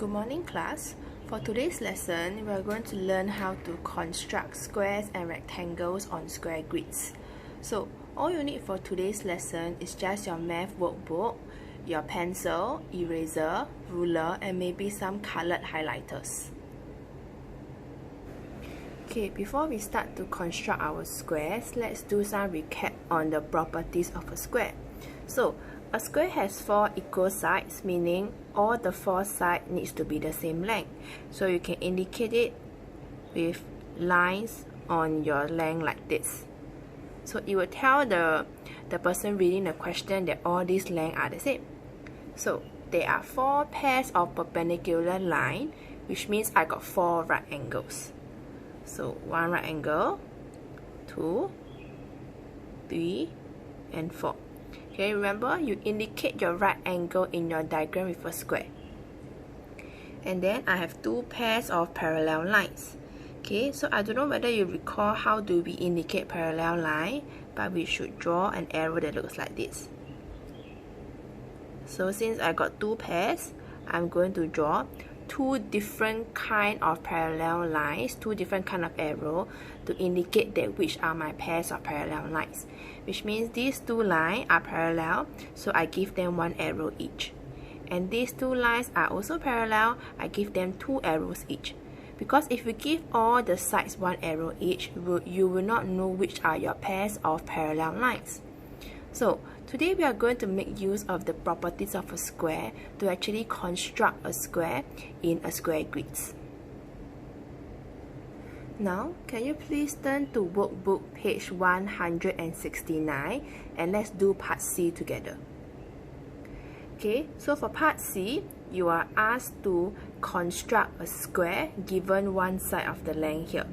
Good morning, class. For today's lesson, we are going to learn how to construct squares and rectangles on square grids. So, all you need for today's lesson is just your math workbook, your pencil, eraser, ruler, and maybe some colored highlighters. Okay, before we start to construct our squares, let's do some recap on the properties of a square. So, a square has 4 equal sides, meaning all the 4 sides needs to be the same length. So you can indicate it with lines on your length like this. So it will tell the person reading the question that all these lengths are the same. So there are 4 pairs of perpendicular lines, which means I got 4 right angles. So 1 right angle, 2, 3, and 4. Okay, remember, you indicate your right angle in your diagram with a square. And then I have 2 pairs of parallel lines. Okay, so I don't know whether you recall how do we indicate parallel line, but we should draw an arrow that looks like this. So since I got 2 pairs, I'm going to draw 2 different kind of parallel lines, 2 different kind of arrow to indicate that which are my pairs of parallel lines. Which means these 2 lines are parallel, so I give them 1 arrow each. And these 2 lines are also parallel, I give them 2 arrows each. Because if you give all the sides 1 arrow each, you will not know which are your pairs of parallel lines. So, today we are going to make use of the properties of a square to actually construct a square in a square grids. Now, can you please turn to workbook page 169 and let's do part C together. Okay, so for part C, you are asked to construct a square given one side of the length here.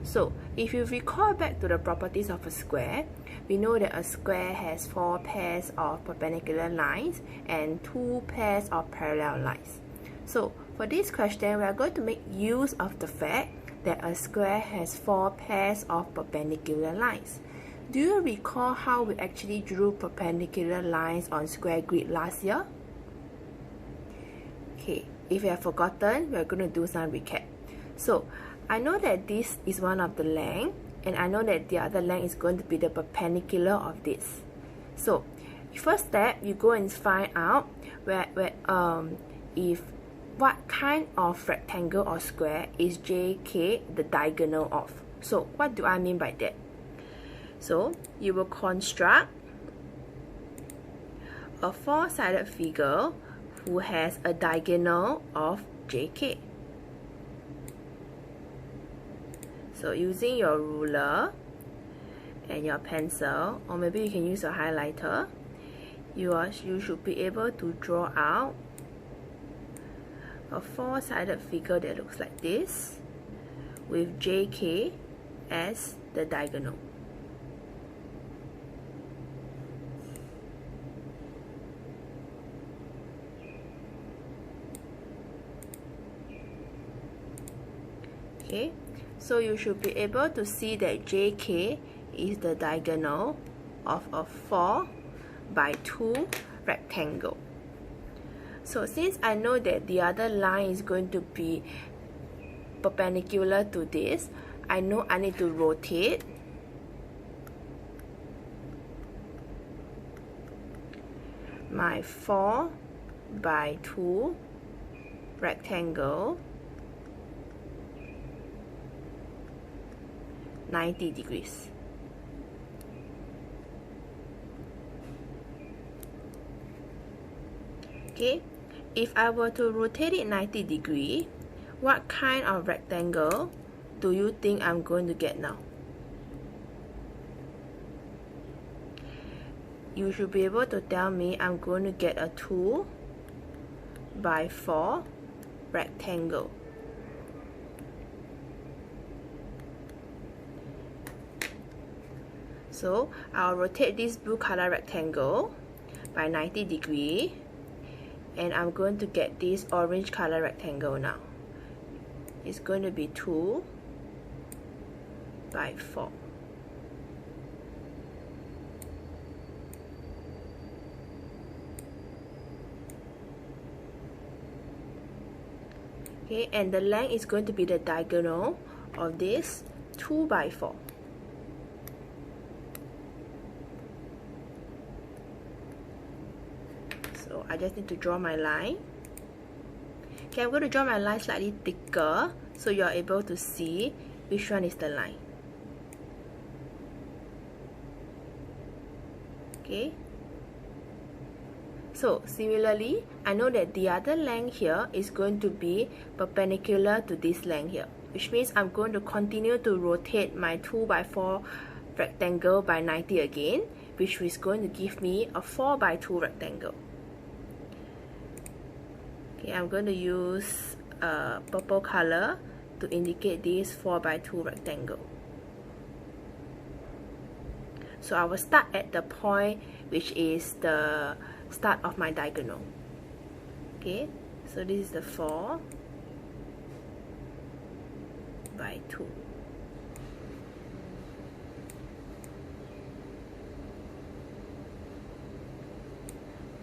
So, if you recall back to the properties of a square, we know that a square has 4 pairs of perpendicular lines and 2 pairs of parallel lines. So, for this question, we are going to make use of the fact that a square has 4 pairs of perpendicular lines. Do you recall how we actually drew perpendicular lines on square grid last year? Okay, if you have forgotten, we are going to do some recap. So, I know that this is one of the length, and I know that the other length is going to be the perpendicular of this. So, first step, you go and find out what kind of rectangle or square is JK the diagonal of. So, what do I mean by that? So, you will construct a 4-sided figure who has a diagonal of JK. So, using your ruler and your pencil, or maybe you can use your highlighter, you should be able to draw out a 4-sided figure that looks like this with JK as the diagonal. Okay, so you should be able to see that JK is the diagonal of a 4 by 2 rectangle. So since I know that the other line is going to be perpendicular to this, I know I need to rotate my 4 by 2 rectangle 90 degrees. Okay, if I were to rotate it 90 degrees, what kind of rectangle do you think I'm going to get now? You should be able to tell me I'm going to get a 2 by 4 rectangle. So, I'll rotate this blue color rectangle by 90 degrees. And I'm going to get this orange color rectangle now. It's going to be 2 by 4. Okay, and the length is going to be the diagonal of this 2 by 4. So I just need to draw my line. Okay, I'm going to draw my line slightly thicker so you're able to see which one is the line. Okay. So similarly, I know that the other length here is going to be perpendicular to this length here, which means I'm going to continue to rotate my 2 by 4 rectangle by 90 again, which is going to give me a 4 by 2 rectangle. Okay, I'm going to use purple color to indicate this 4 by 2 rectangle. So I will start at the point which is the start of my diagonal. Okay, so this is the 4 by 2.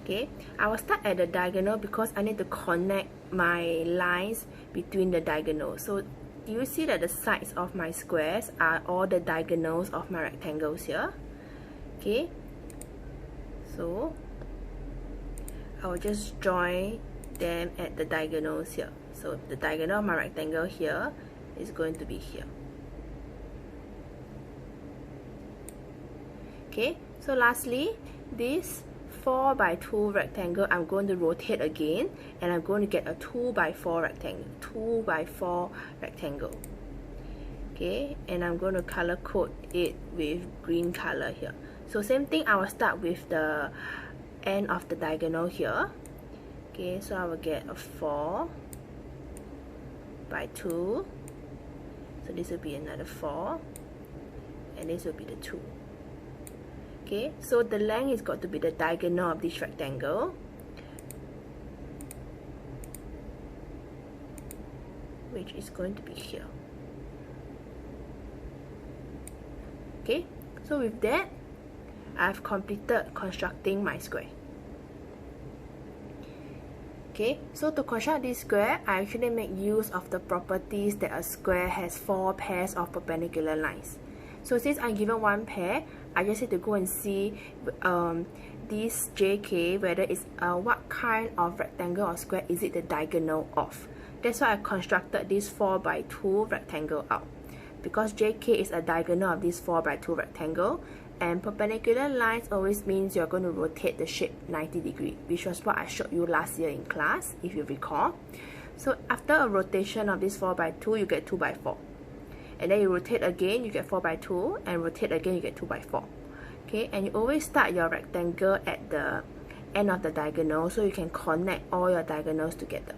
Okay, I will start at the diagonal because I need to connect my lines between the diagonals. So do you see that the sides of my squares are all the diagonals of my rectangles here? Okay, so I will just join them at the diagonals here. So the diagonal of my rectangle here is going to be here. Okay, so lastly, this 4 by 2 rectangle I'm going to rotate again, and I'm going to get a 2 by 4 rectangle. 2 by 4 rectangle. Okay, and I'm going to color code it with green color here. So same thing, I will start with the end of the diagonal here. Okay, so I will get a 4 by 2. So this will be another 4, and this will be the 2. Okay, so the length is got to be the diagonal of this rectangle, which is going to be here. Okay, so with that, I've completed constructing my square. Okay, so to construct this square, I actually make use of the properties that a square has 4 pairs of perpendicular lines. So since I'm given 1 pair, I just need to go and see this JK, whether it's what kind of rectangle or square is it the diagonal of. That's why I constructed this 4 by 2 rectangle out. Because JK is a diagonal of this 4 by 2 rectangle, and perpendicular lines always means you're going to rotate the shape 90 degrees, which was what I showed you last year in class, if you recall. So after a rotation of this 4 by 2, you get 2 by 4. And then you rotate again, you get 4 by 2, and rotate again, you get 2 by 4. Okay, and you always start your rectangle at the end of the diagonal so you can connect all your diagonals together.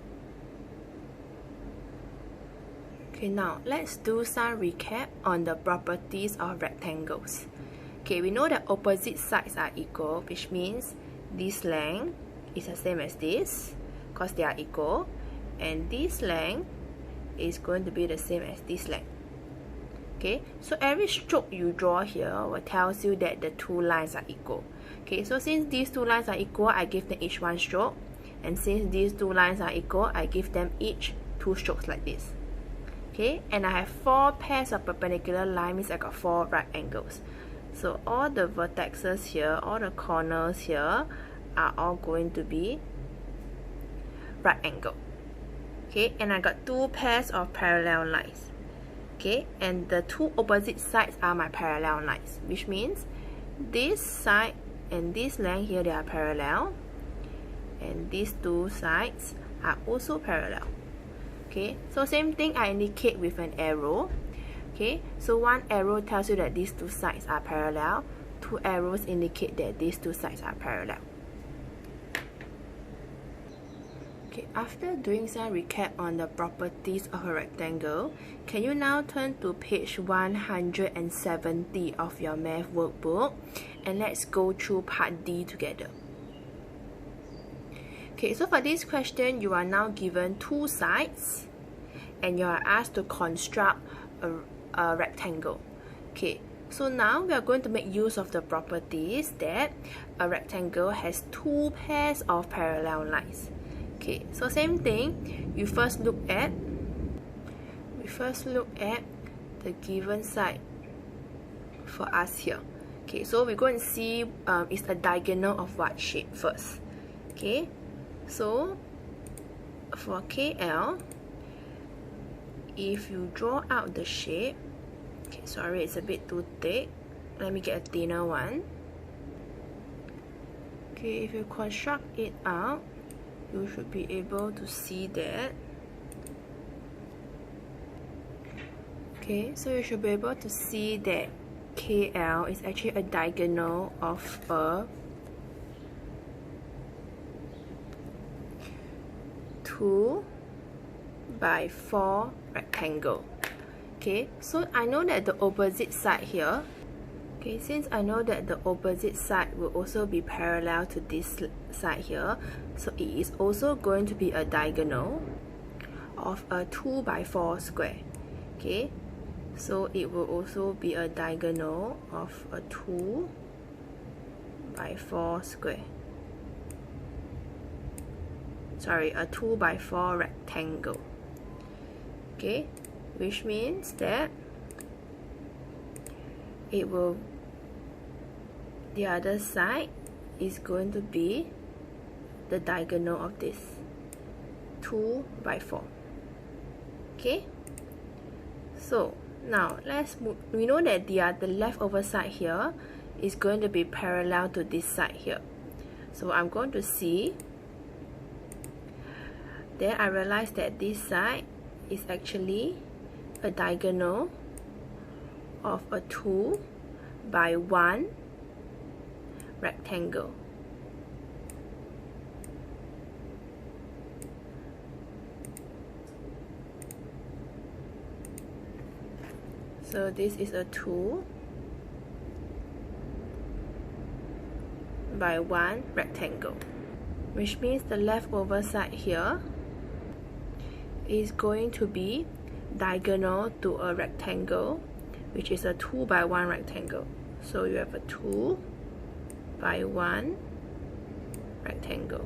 Okay, now let's do some recap on the properties of rectangles. Okay, we know that opposite sides are equal, which means this length is the same as this because they are equal, and this length is going to be the same as this length. Okay, so every stroke you draw here will tells you that the two lines are equal. Okay, so since these two lines are equal, I give them each 1 stroke, and since these two lines are equal, I give them each 2 strokes like this. Okay, and I have 4 pairs of perpendicular lines, means I got 4 right angles. So all the vertexes here, all the corners here are all going to be right angle. Okay, and I got 2 pairs of parallel lines. Okay, and the 2 opposite sides are my parallel lines, which means this side and this length here, they are parallel, and these 2 sides are also parallel. Okay, so same thing I indicate with an arrow. Okay, so 1 arrow tells you that these 2 sides are parallel, 2 arrows indicate that these 2 sides are parallel. Okay, after doing some recap on the properties of a rectangle, can you now turn to page 170 of your math workbook, and let's go through part D together. Okay, so for this question, you are now given 2 sides, and you are asked to construct a rectangle. Okay, so now we are going to make use of the properties that a rectangle has 2 pairs of parallel lines. Okay, so same thing, we first look at the given side for us here. Okay, so we're going to see is the diagonal of what shape first. Okay, so for KL, if you draw out the shape, okay, sorry, it's a bit too thick. Let me get a thinner one. Okay, if you construct it out, you should be able to see that. Okay, so you should be able to see that KL is actually a diagonal of a 2x4 rectangle. Okay, so I know that the opposite side here, okay, since I know that the opposite side will also be parallel to this side here, so it is also going to be a diagonal of a 2x4 square. Okay, so it will also be a diagonal of a 2x4 square. Sorry, a 2x4 rectangle. Okay, which means that it will, the other side is going to be the diagonal of this 2x4. Okay, so now let's move. We know that the leftover side here is going to be parallel to this side here, so I'm going to see. Then I realized that this side is actually a diagonal of a 2x1 rectangle. So this is a 2x1 rectangle, which means the leftover side here is going to be diagonal to a rectangle, which is a 2x1 rectangle. So you have a 2x1 rectangle.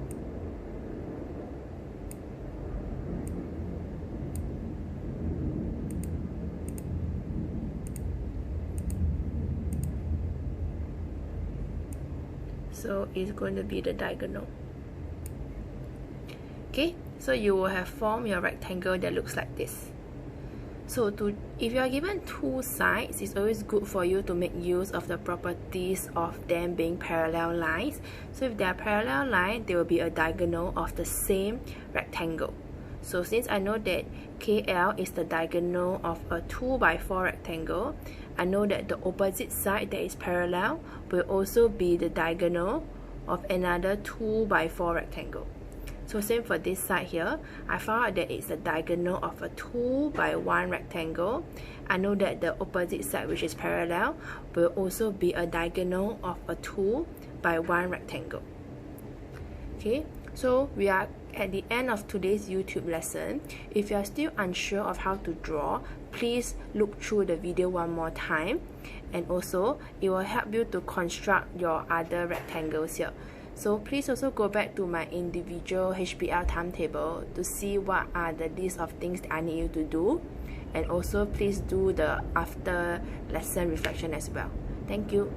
So it's going to be the diagonal. Okay, so you will have formed your rectangle that looks like this. So if you are given two sides, it's always good for you to make use of the properties of them being parallel lines. So if they are parallel lines, there will be a diagonal of the same rectangle. So since I know that KL is the diagonal of a 2x4 rectangle, I know that the opposite side that is parallel will also be the diagonal of another 2x4 rectangle. So same for this side here, I found out that it's a diagonal of a 2x1 rectangle. I know that the opposite side, which is parallel, will also be a diagonal of a 2x1 rectangle. Okay, so we are at the end of today's YouTube lesson. If you are still unsure of how to draw, please look through the video one more time, and also it will help you to construct your other rectangles here. So please also go back to my individual HBL timetable to see what are the list of things that I need you to do, and also please do the after lesson reflection as well. Thank you.